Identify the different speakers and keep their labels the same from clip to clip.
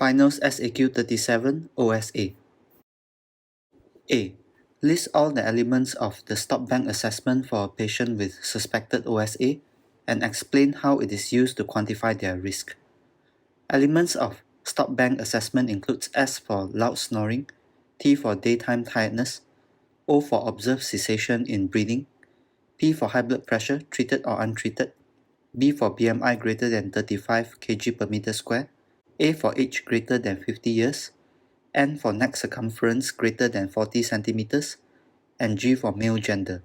Speaker 1: Finals SAQ37 OSA. A. List all the elements of the stop bank assessment for a patient with suspected OSA and explain how it is used to quantify their risk. Elements of stop bank assessment includes S for loud snoring, T for daytime tiredness, O for observed cessation in breathing, P for high blood pressure, treated or untreated, B for BMI greater than 35 kg per meter square, A for age greater than 50 years, N for neck circumference greater than 40 centimeters, and G for male gender.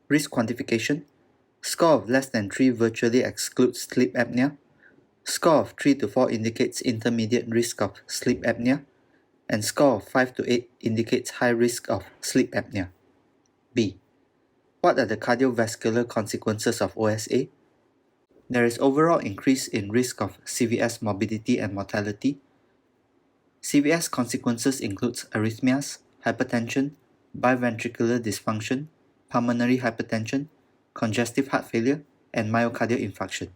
Speaker 1: Risk quantification. Score of less than 3 virtually excludes sleep apnea. Score of 3 to 4 indicates intermediate risk of sleep apnea, and score of 5 to 8 indicates high risk of sleep apnea. B. What are the cardiovascular consequences of OSA? There is overall increase in risk of CVS morbidity and mortality. CVS consequences includes arrhythmias, hypertension, biventricular dysfunction, pulmonary hypertension, congestive heart failure, and myocardial infarction.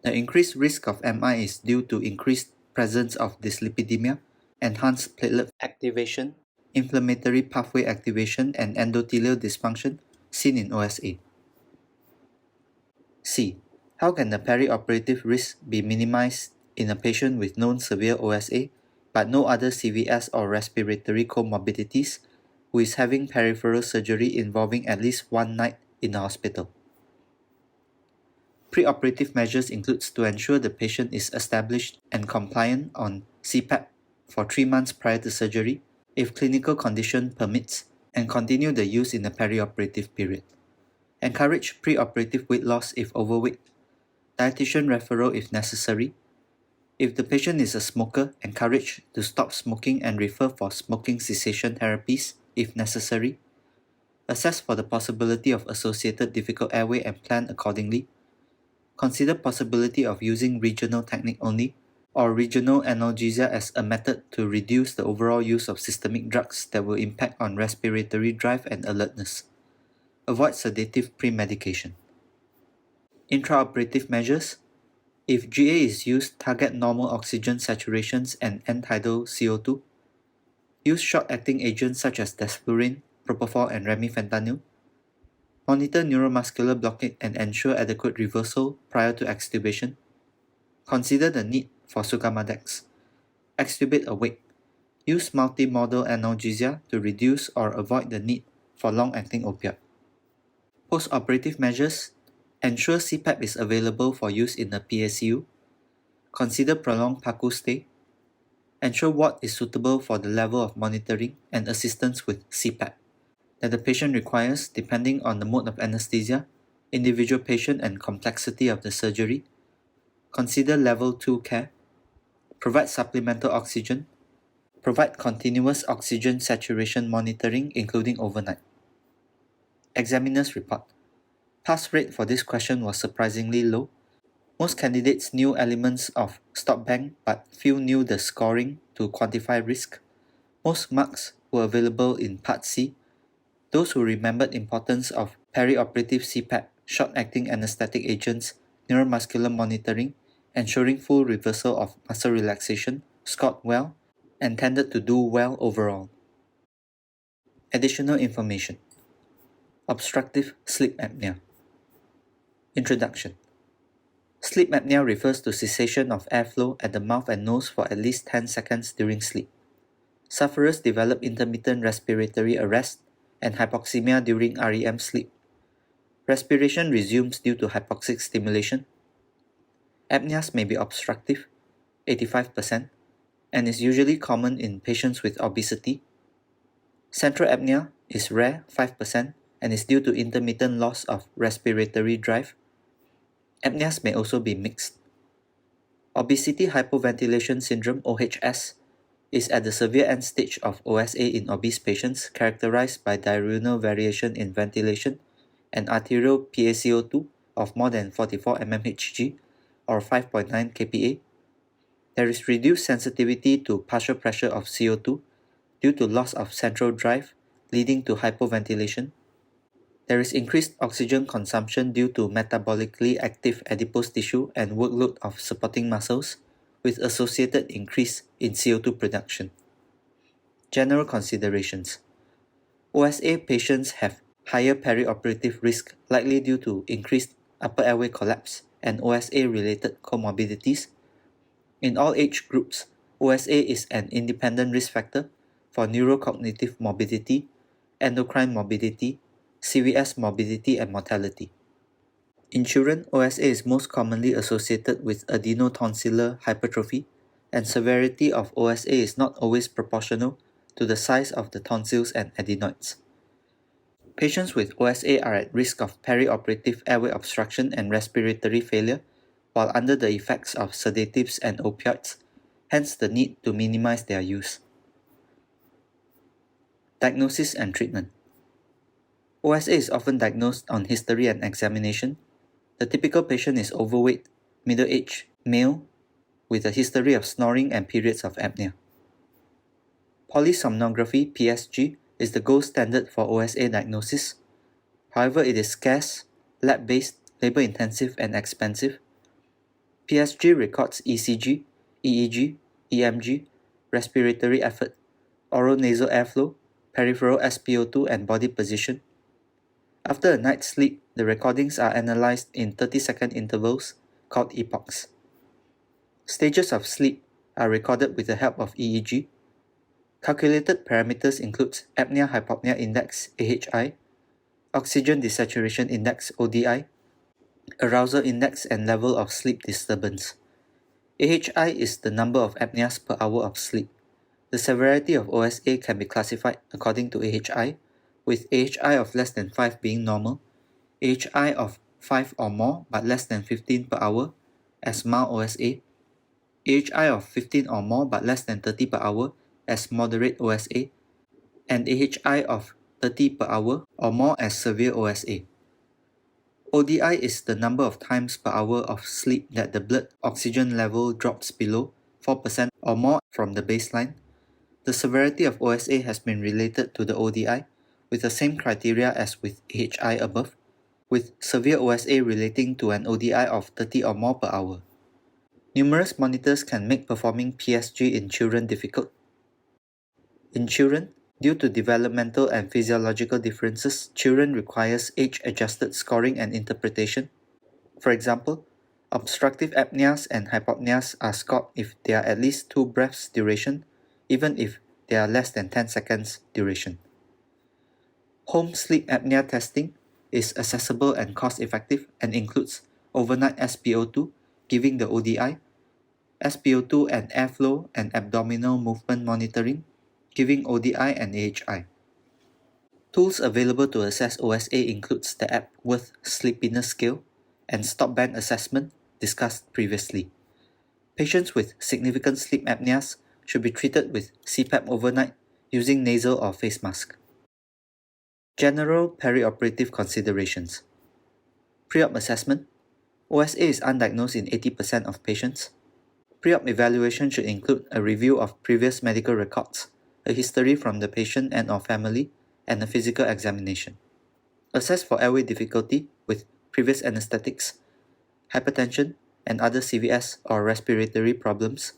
Speaker 1: The increased risk of MI is due to increased presence of dyslipidemia, enhanced platelet activation, inflammatory pathway activation, and endothelial dysfunction seen in OSA. C. How can the perioperative risk be minimized in a patient with known severe OSA but no other CVS or respiratory comorbidities who is having peripheral surgery involving at least one night in the hospital? Preoperative measures includes to ensure the patient is established and compliant on CPAP for 3 months prior to surgery, if clinical condition permits, and continue the use in the perioperative period. Encourage preoperative weight loss if overweight, dietitian referral if necessary. If the patient is a smoker, encourage to stop smoking and refer for smoking cessation therapies if necessary. Assess for the possibility of associated difficult airway and plan accordingly. Consider possibility of using regional technique only or regional analgesia as a method to reduce the overall use of systemic drugs that will impact on respiratory drive and alertness. Avoid sedative pre-medication. Intraoperative measures. If GA is used, target normal oxygen saturations and end-tidal CO2. Use short-acting agents such as desflurane, propofol, and remifentanil. Monitor neuromuscular blockade and ensure adequate reversal prior to extubation. Consider the need for sugammadex. Extubate awake. Use multimodal analgesia to reduce or avoid the need for long-acting opiate. Post-operative measures. Ensure CPAP is available for use in the PACU. Consider prolonged PACU stay. Ensure ward is suitable for the level of monitoring and assistance with CPAP that the patient requires depending on the mode of anesthesia, individual patient and complexity of the surgery. Consider level 2 care. Provide supplemental oxygen. Provide continuous oxygen saturation monitoring including overnight. Examiner's report. Pass rate for this question was surprisingly low. Most candidates knew elements of stop bank but few knew the scoring to quantify risk. Most marks were available in Part C. Those who remembered importance of perioperative CPAP, short-acting anesthetic agents, neuromuscular monitoring, ensuring full reversal of muscle relaxation, scored well, and tended to do well overall. Additional information. Obstructive sleep apnea. Introduction. Sleep apnea refers to cessation of airflow at the mouth and nose for at least 10 seconds during sleep. Sufferers develop intermittent respiratory arrest and hypoxemia during REM sleep. Respiration resumes due to hypoxic stimulation. Apneas may be obstructive, 85%, and is usually common in patients with obesity. Central apnea is rare, 5%, and is due to intermittent loss of respiratory drive. Apneas may also be mixed. Obesity hypoventilation syndrome (OHS) is at the severe end stage of OSA in obese patients characterized by diurnal variation in ventilation and arterial PaCO2 of more than 44 mmHg or 5.9 kPa. There is reduced sensitivity to partial pressure of CO2 due to loss of central drive leading to hypoventilation. There is increased oxygen consumption due to metabolically active adipose tissue and workload of supporting muscles, with associated increase in CO2 production. General considerations. OSA patients have higher perioperative risk likely due to increased upper airway collapse and OSA-related comorbidities. In all age groups, OSA is an independent risk factor for neurocognitive morbidity, endocrine morbidity, CVS morbidity, and mortality. In children, OSA is most commonly associated with adenotonsillar hypertrophy, and severity of OSA is not always proportional to the size of the tonsils and adenoids. Patients with OSA are at risk of perioperative airway obstruction and respiratory failure while under the effects of sedatives and opioids, hence the need to minimize their use. Diagnosis and treatment. OSA is often diagnosed on history and examination. The typical patient is overweight, middle-aged, male, with a history of snoring and periods of apnea. Polysomnography (PSG) is the gold standard for OSA diagnosis. However, it is scarce, lab-based, labor-intensive, and expensive. PSG records ECG, EEG, EMG, respiratory effort, oral nasal airflow, peripheral SpO2, and body position. After a night's sleep, the recordings are analyzed in 30-second intervals called epochs. Stages of sleep are recorded with the help of EEG. Calculated parameters include apnea-hypopnea index (AHI), oxygen desaturation index (ODI), arousal index, and level of sleep disturbance. AHI is the number of apneas per hour of sleep. The severity of OSA can be classified according to AHI, with AHI of less than 5 being normal, AHI of 5 or more but less than 15 per hour as mild OSA, AHI of 15 or more but less than 30 per hour as moderate OSA, and AHI of 30 per hour or more as severe OSA. ODI is the number of times per hour of sleep that the blood oxygen level drops below 4% or more from the baseline. The severity of OSA has been related to the ODI with the same criteria as with AHI above, with severe OSA relating to an ODI of 30 or more per hour. Numerous monitors can make performing PSG in children difficult. In children, due to developmental and physiological differences, children requires age-adjusted scoring and interpretation. For example, obstructive apneas and hypopneas are scored if they are at least 2 breaths duration, even if they are less than 10 seconds duration. Home sleep apnea testing is accessible and cost-effective and includes overnight SpO2, giving the ODI, SpO2 and airflow and abdominal movement monitoring, giving ODI and AHI. Tools available to assess OSA includes the Epworth Sleepiness Scale and Stop Bang Assessment discussed previously. Patients with significant sleep apneas should be treated with CPAP overnight using nasal or face mask. General perioperative considerations. Pre-op assessment. OSA is undiagnosed in 80% of patients. Pre-op evaluation should include a review of previous medical records, a history from the patient and/or family, and a physical examination. Assess for airway difficulty with previous anesthetics, hypertension, and other CVS or respiratory problems.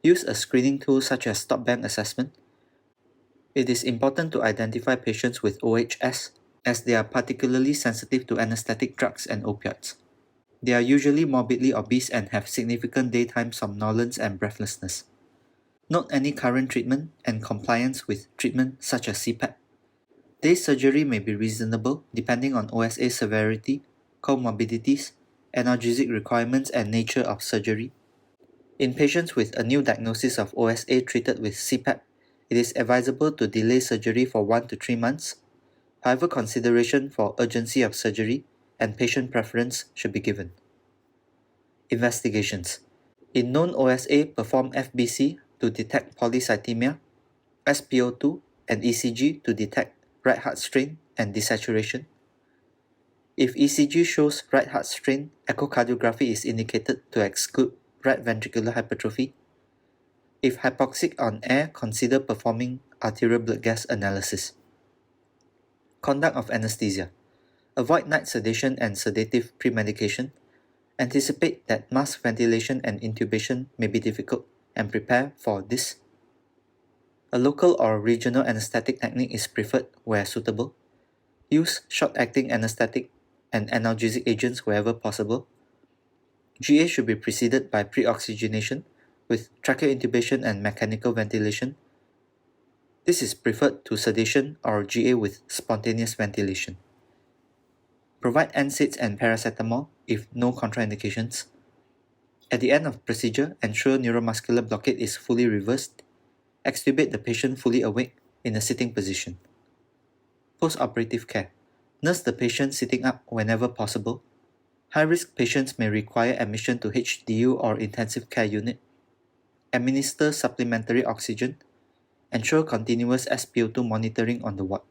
Speaker 1: Use a screening tool such as stop bang assessment. It is important to identify patients with OHS as they are particularly sensitive to anesthetic drugs and opioids. They are usually morbidly obese and have significant daytime somnolence and breathlessness. Note any current treatment and compliance with treatment such as CPAP. Day surgery may be reasonable depending on OSA severity, comorbidities, analgesic requirements, and nature of surgery. In patients with a new diagnosis of OSA treated with CPAP, it is advisable to delay surgery for 1 to 3 months. However, consideration for urgency of surgery and patient preference should be given. Investigations. In known OSA, perform FBC to detect polycythemia, SpO2, and ECG to detect right heart strain and desaturation. If ECG shows right heart strain, echocardiography is indicated to exclude right ventricular hypertrophy. If hypoxic on air, consider performing arterial blood gas analysis. Conduct of anesthesia. Avoid night sedation and sedative premedication. Anticipate that mask ventilation and intubation may be difficult and prepare for this. A local or regional anesthetic technique is preferred where suitable. Use short-acting anesthetic and analgesic agents wherever possible. GA should be preceded by pre-oxygenation with tracheal intubation and mechanical ventilation. This is preferred to sedation or GA with spontaneous ventilation. Provide NSAIDs and paracetamol if no contraindications. At the end of procedure, ensure neuromuscular blockade is fully reversed. Extubate the patient fully awake in a sitting position. Post-operative care. Nurse the patient sitting up whenever possible. High-risk patients may require admission to HDU or intensive care unit. Administer supplementary oxygen. Ensure continuous SpO2 monitoring on the ward.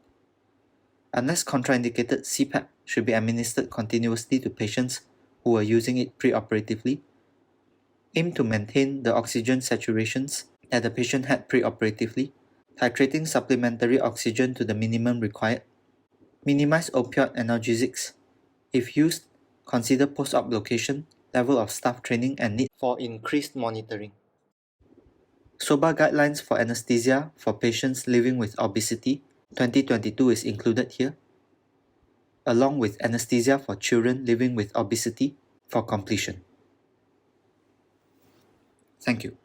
Speaker 1: Unless contraindicated, CPAP should be administered continuously to patients who are using it preoperatively. Aim to maintain the oxygen saturations that the patient had preoperatively, titrating supplementary oxygen to the minimum required. Minimize opioid analgesics. If used, consider post-op location, level of staff training, and need for increased monitoring. SOBA guidelines for anesthesia for patients living with obesity 2022 is included here, along with anesthesia for children living with obesity for completion. Thank you.